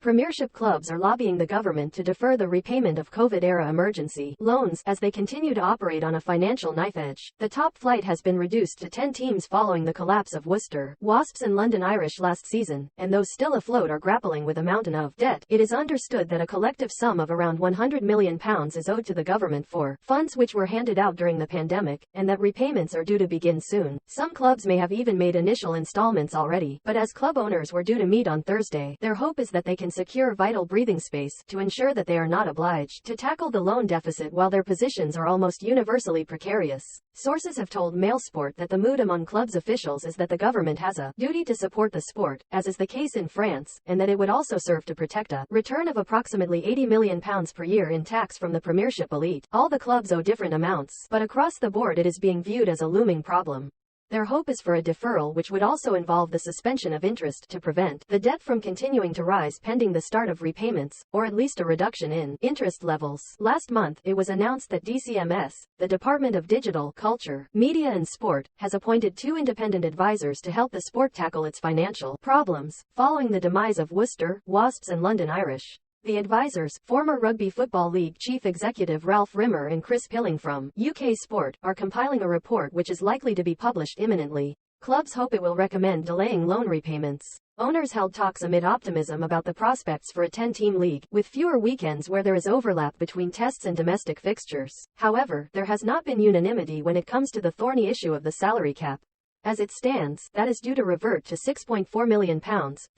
Premiership clubs are lobbying the government to defer the repayment of COVID-era emergency loans as they continue to operate on a financial knife edge. The top flight has been reduced to 10 teams following the collapse of Worcester, Wasps and London Irish last season, and those still afloat are grappling with a mountain of debt. It is understood that a collective sum of around £100 million is owed to the government for funds which were handed out during the pandemic, and that repayments are due to begin soon. Some clubs may have even made initial installments already, but as club owners were due to meet on Thursday, their hope is that they can secure vital breathing space to ensure that they are not obliged to tackle the loan deficit while their positions are almost universally precarious. Sources have told MailSport that the mood among clubs officials is that the government has a duty to support the sport, as is the case in France, and that it would also serve to protect a return of approximately £80 million per year in tax from the Premiership elite. All the clubs owe different amounts, but across the board it is being viewed as a looming problem. Their hope is for a deferral which would also involve the suspension of interest to prevent the debt from continuing to rise pending the start of repayments, or at least a reduction in interest levels. Last month, it was announced that DCMS, the Department of Digital, Culture, Media and Sport, has appointed 2 independent advisors to help the sport tackle its financial problems, following the demise of Worcester, Wasps and London Irish. The advisors, former Rugby Football League Chief Executive Ralph Rimmer and Chris Pilling from UK Sport, are compiling a report which is likely to be published imminently. Clubs hope it will recommend delaying loan repayments. Owners held talks amid optimism about the prospects for a 10-team league, with fewer weekends where there is overlap between tests and domestic fixtures. However, there has not been unanimity when it comes to the thorny issue of the salary cap. As it stands, that is due to revert to £6.4 million,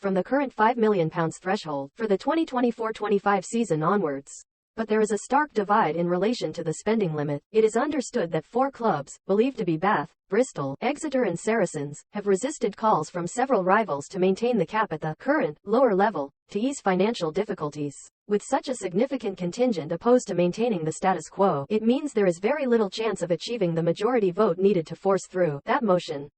from the current £5 million threshold, for the 2024-25 season onwards. But there is a stark divide in relation to the spending limit. It is understood that 4 clubs, believed to be Bath, Bristol, Exeter and Saracens, have resisted calls from several rivals to maintain the cap at the current, lower level, to ease financial difficulties. With such a significant contingent opposed to maintaining the status quo, it means there is very little chance of achieving the majority vote needed to force through that motion.